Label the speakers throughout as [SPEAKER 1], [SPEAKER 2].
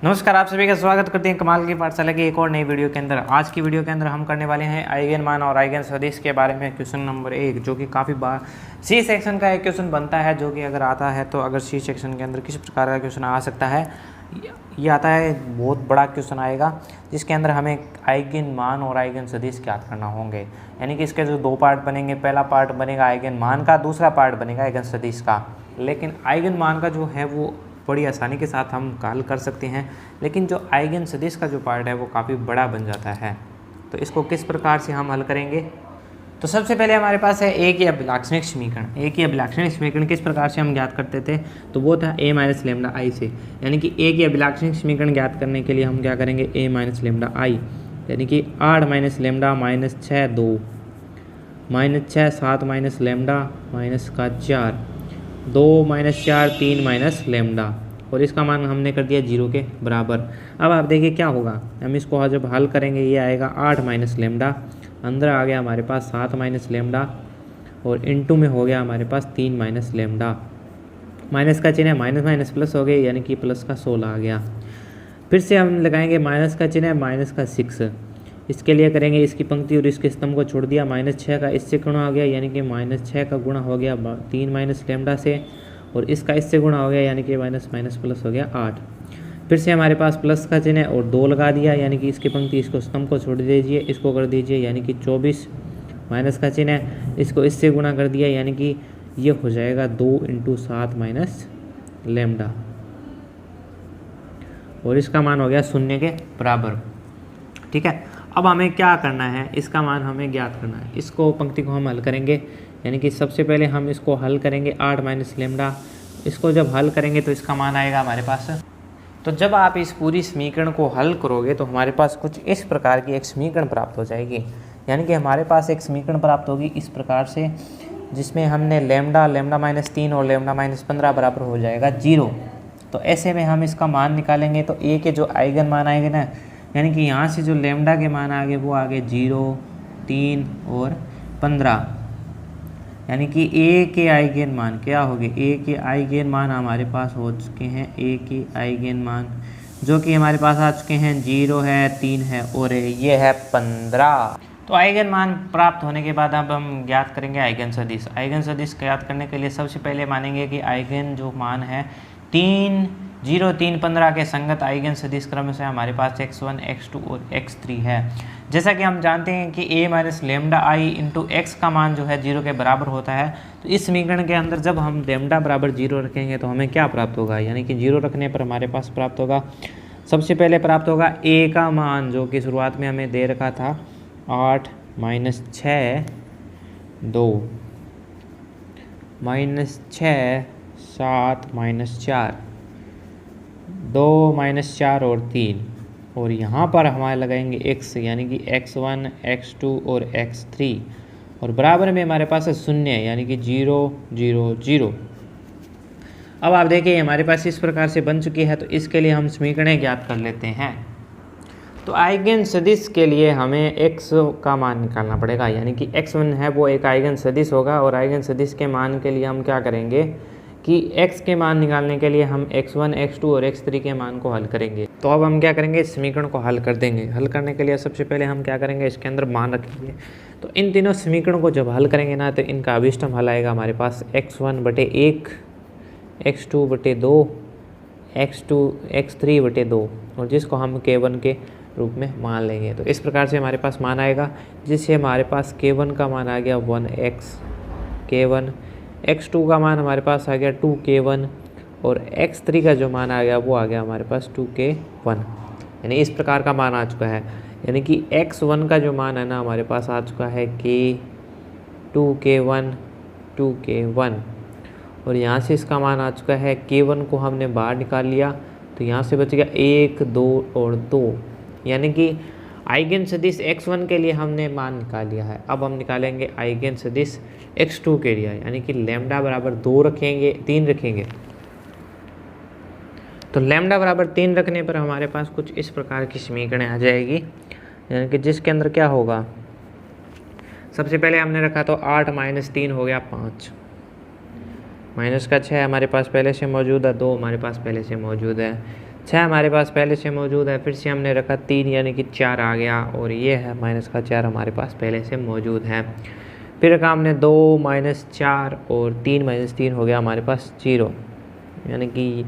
[SPEAKER 1] नमस्कार, आप सभी का स्वागत करते हैं कमाल की पाठशाला की एक और नई वीडियो के अंदर। आज की वीडियो के अंदर हम करने वाले हैं आइगन मान और आइगन सदिश के बारे में क्वेश्चन नंबर 1, जो कि काफ़ी बार सी सेक्शन का एक क्वेश्चन बनता है, जो कि अगर आता है तो अगर सी सेक्शन के अंदर किस प्रकार का क्वेश्चन आ सकता है, ये आता है बहुत बड़ा क्वेश्चन आएगा, जिसके अंदर हमें आइगन मान और आइगन सदिश ज्ञात करना होंगे। यानी कि इसके जो दो पार्ट बनेंगे, पहला पार्ट बनेगा आइगन मान का, दूसरा पार्ट बनेगा आइगन सदिश का। लेकिन आइगन मान का जो है वो बड़ी आसानी के साथ हम हल कर सकते हैं, लेकिन जो आइगन सदिश का जो पार्ट है वो काफ़ी बड़ा बन जाता है। तो इसको किस प्रकार से हम हल करेंगे? तो सबसे पहले हमारे पास है ए की अभिलाक्षणिक समीकरण। ए की अभिलाक्षणिक समीकरण किस प्रकार से हम ज्ञात करते थे? तो वो था ए माइनस लेमडा आई से। यानी कि ए की अभिलाक्षणिक समीकरण ज्ञात करने के लिए हम क्या करेंगे? ए माइनस लेमडा आई, यानी कि 8 minus lambda minus 6 2 minus 6 7 minus lambda minus का 4 2 माइनस 4 3 माइनस लेमडा, और इसका मान हमने कर दिया 0 के बराबर। अब आप देखिए क्या होगा, हम इसको जब हल करेंगे ये आएगा 8 माइनस लेमडा, अंदर आ गया हमारे पास 7 माइनस लेमडा, और इनटू में हो गया हमारे पास 3 माइनस लेमडा। माइनस का चिन्ह माइनस माइनस प्लस हो गया, यानी कि प्लस का 16 आ गया। फिर से हम लगाएंगे माइनस का चिन्ह माइनस का 6, इसके लिए करेंगे इसकी पंक्ति और इसके स्तंभ को छोड़ दिया। माइनस 6 का इससे गुणा हो गया, यानी कि माइनस 6 का गुणा हो गया 3 माइनस लेमडा से, और इसका इससे गुणा हो गया, यानी कि माइनस माइनस प्लस हो गया 8। फिर से हमारे पास प्लस का चिन्ह और 2 लगा दिया, यानी कि इसकी पंक्ति इसको स्तंभ को छोड़ दीजिए, इसको कर दीजिए, यानी कि 24 माइनस का चिन्ह, इसको इससे गुणा कर दिया, यानी कि ये हो जाएगा 2 × 7 माइनस लेमडा, और इसका मान हो गया 0 के बराबर। ठीक है, अब हमें क्या करना है? इसका मान हमें ज्ञात करना है। इसको पंक्ति को हम हल करेंगे, यानी कि सबसे पहले हम इसको हल करेंगे 8 माइनस लेमडा। इसको जब हल करेंगे तो इसका मान आएगा हमारे पास। तो जब आप इस पूरी समीकरण को हल करोगे तो हमारे पास कुछ इस प्रकार की एक समीकरण प्राप्त हो जाएगी। यानी कि हमारे पास एक समीकरण प्राप्त होगी इस प्रकार से, जिसमें हमने लेमडा माइनस 3 और लेमडा माइनस 15 बराबर हो जाएगा 0। तो ऐसे में हम इसका मान निकालेंगे तो ए के जो आइगन मान आएंगे ना, यानी कि यहाँ से जो लेमडा के मान आगे वो आगे 0 3 और 15, यानी कि ए के आइगन मान क्या हो गए? ए के आइगन मान हमारे पास हो चुके हैं, ए के आइगन मान जो कि हमारे पास आ चुके हैं 0 है 3 है और ये है 15। तो आइगन मान प्राप्त होने के बाद अब हम ज्ञात करेंगे आइगन सदिश। आइगन सदिश ज्ञात करने के लिए सबसे पहले मानेंगे कि आइगन जो मान है 3 0 3 15 के संगत आइगन सदिश क्रम से हमारे पास x1 x2 और x3 है। जैसा कि हम जानते हैं कि a minus lambda I into x का मान जो है 0 के बराबर होता है। तो इस समीकरण के अंदर जब हम लेमडा बराबर 0 रखेंगे तो हमें क्या प्राप्त होगा? यानी कि 0 रखने पर हमारे पास प्राप्त होगा, सबसे पहले प्राप्त होगा a का मान, जो कि शुरुआत में हमें दे रखा था 8 माइनस 6 2 माइनस 6 7 माइनस 4 2 माइनस 4 और 3, और यहाँ पर हमारे लगाएंगे x, यानी कि x1 x2 और x3, और बराबर में हमारे पास है 0, यानी कि 0 0 0। अब आप देखिए हमारे पास इस प्रकार से बन चुकी है। तो इसके लिए हम समीकरण ज्ञात कर लेते हैं। तो आइगन सदिश के लिए हमें x का मान निकालना पड़ेगा, यानी कि x1 है वो एक आइगन सदिश होगा, और आइगन सदिश के मान के लिए हम क्या करेंगे कि x के मान निकालने के लिए हम x1 x2 और x3 के मान को हल करेंगे। तो अब हम क्या करेंगे? इस समीकरण को हल कर देंगे। हल करने के लिए सबसे पहले हम क्या करेंगे? इसके अंदर मान रखेंगे। तो इन तीनों समीकरण को जब हल करेंगे ना, तो इनका अभिष्टम हल आएगा हमारे पास x1/1 x2/2 x3/2, और जिसको हम k1 के रूप में मान लेंगे। तो इस प्रकार से हमारे पास मान आएगा, जिससे हमारे पास k1 का मान आ गया 1x k1, x2 का मान हमारे पास आ गया 2k1, और x3 का जो मान आ गया वो आ गया हमारे पास 2k1। यानी इस प्रकार का मान आ चुका है, यानी कि x1 का जो मान है ना हमारे पास आ चुका है k 2k1, और यहाँ से इसका मान आ चुका है k1 को हमने बाहर निकाल लिया, तो यहाँ से बच गया 1 2 और 2, यानी कि आइगन सदिश x1 के लिए हमने मान निकाल लिया है। अब हम निकालेंगे आइगन सदिश x2 के लिए, यानी कि लेमडा बराबर 2 रखेंगे 3 रखेंगे। तो लेमडा बराबर 3 रखने पर हमारे पास कुछ इस प्रकार की समीकरण आ जाएगी, यानी कि जिसके अंदर क्या होगा? सबसे पहले हमने रखा तो 8 माइनस 3 हो गया 5, माइनस का 6 हमारे पास पहले से मौजूद है, 2 हमारे पास पहले से मौजूद है, 6 हमारे पास पहले से मौजूद है, फिर से हमने रखा 3 यानी कि 4 आ गया, और ये है -4 हमारे पास पहले से मौजूद है। फिर रखा हमने 2 -4 और 3 -3 हो गया हमारे पास 0, यानी कि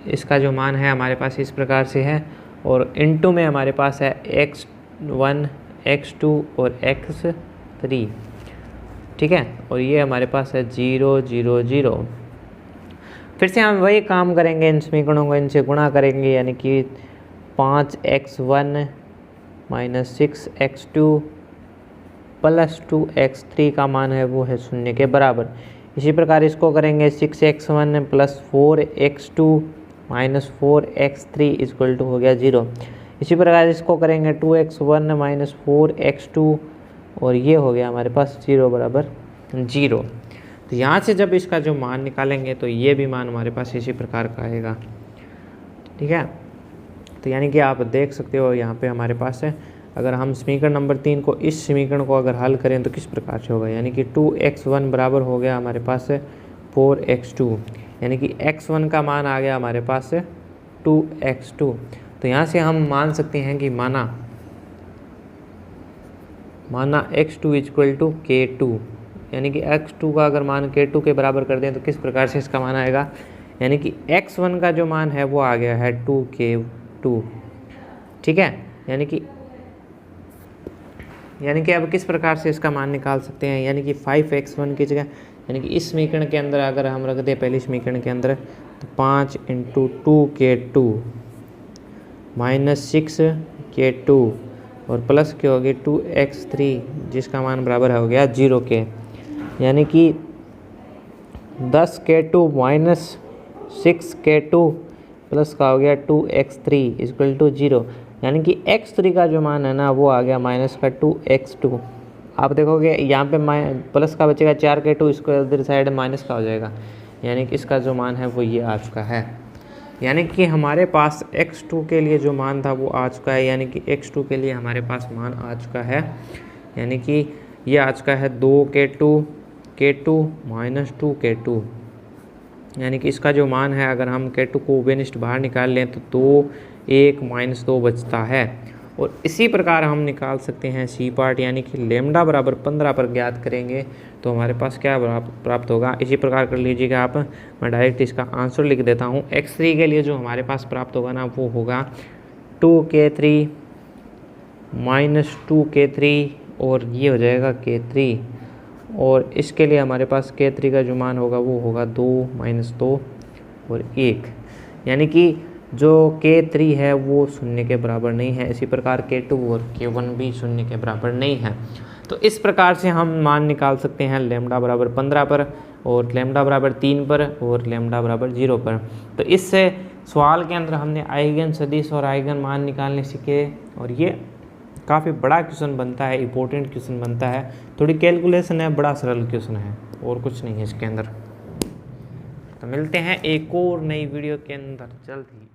[SPEAKER 1] इसका जो मान है हमारे पास इस प्रकार से है। और इनटू में हमारे पास है x1 x2 और x3, ठीक है। और ये हमारे पास है 0 0 0। फिर से हम वही काम करेंगे, इन समीकरणों को इनसे गुणा करेंगे, यानी कि 5x1 -6x2 + 2x3 का मान है वो है 0 के बराबर। इसी प्रकार इसको करेंगे 6x1 + 4x2 - 4x3 = हो गया 0। इसी प्रकार इसको करेंगे 2x1 - 4x2, और ये हो गया हमारे पास 0 बराबर 0। तो यहाँ से जब इसका जो मान निकालेंगे तो ये भी मान हमारे पास इसी प्रकार का आएगा, ठीक है। तो यानी कि आप देख सकते हो यहाँ पे हमारे पास है, अगर हम समीकरण नंबर 3 को, इस समीकरण को अगर हल करें तो किस प्रकार से होगा, यानी कि 2x1 बराबर हो गया हमारे पास 4x2, यानी कि x1 का मान आ गया हमारे पास 2x2। तो यहाँ से हम मान सकते हैं कि माना x2 = k2, यानी कि x2 का अगर मान k2 के बराबर कर दें तो किस प्रकार से इसका मान आएगा, यानी कि x1 का जो मान है वो आ गया है 2k2, ठीक है। यानी कि अब किस प्रकार से इसका मान निकाल सकते हैं, यानी कि 5x1 की जगह, यानी कि इस समीकरण के अंदर अगर हम रख दें पहले समीकरण के अंदर, तो 5 × 2k2 - 6k2 और प्लस क्या होगी 2x3, जिसका मान बराबर हो गया 0 के, यानी कि 10k2 - 6k2 प्लस का हो गया 2x3 = 0, यानी कि x3 का जो मान है ना वो आ गया -2x2। आप देखोगे यहाँ पे प्लस का बचेगा 4k2, इसको इधर साइड माइनस का हो जाएगा, यानी कि इसका जो मान है वो ये आ चुका है। यानी कि हमारे पास x2 के लिए जो मान था वो आ चुका है, यानी कि x2 के लिए हमारे पास मान आ चुका है, यानी कि ये आ चुका है 2k2 - 2k2, यानी कि इसका जो मान है, अगर हम k2 को बेनिस्ट बाहर निकाल लें तो 2 1 - 2 बचता है। और इसी प्रकार हम निकाल सकते हैं सी पार्ट, यानी कि लैम्डा बराबर 15 पर ज्ञात करेंगे तो हमारे पास क्या प्राप्त होगा, इसी प्रकार कर लीजिएगा आप। मैं डायरेक्ट इसका आंसर लिख देता हूँ। x3 के लिए जो हमारे पास प्राप्त होगा ना वो होगा 2k3 - 2k3, और ये हो जाएगा k3, और इसके लिए हमारे पास k3 का जो मान होगा वो होगा 2 - 2 और 1, यानी कि जो k3 है वो 0 के बराबर नहीं है। इसी प्रकार k2 और k1 भी 0 के बराबर नहीं है। तो इस प्रकार से हम मान निकाल सकते हैं लैम्डा बराबर 15 पर, और लैम्डा बराबर 3 पर, और लैम्डा बराबर 0 पर। तो इस सवाल के अंदर हमने आइगन सदिश और आइगन मान निकालने सीखे, और ये काफ़ी बड़ा क्वेश्चन बनता है, इंपॉर्टेंट क्वेश्चन बनता है। थोड़ी कैलकुलेशन है, बड़ा सरल क्वेश्चन है, और कुछ नहीं है इसके अंदर। तो मिलते हैं एक और नई वीडियो के अंदर जल्द ही।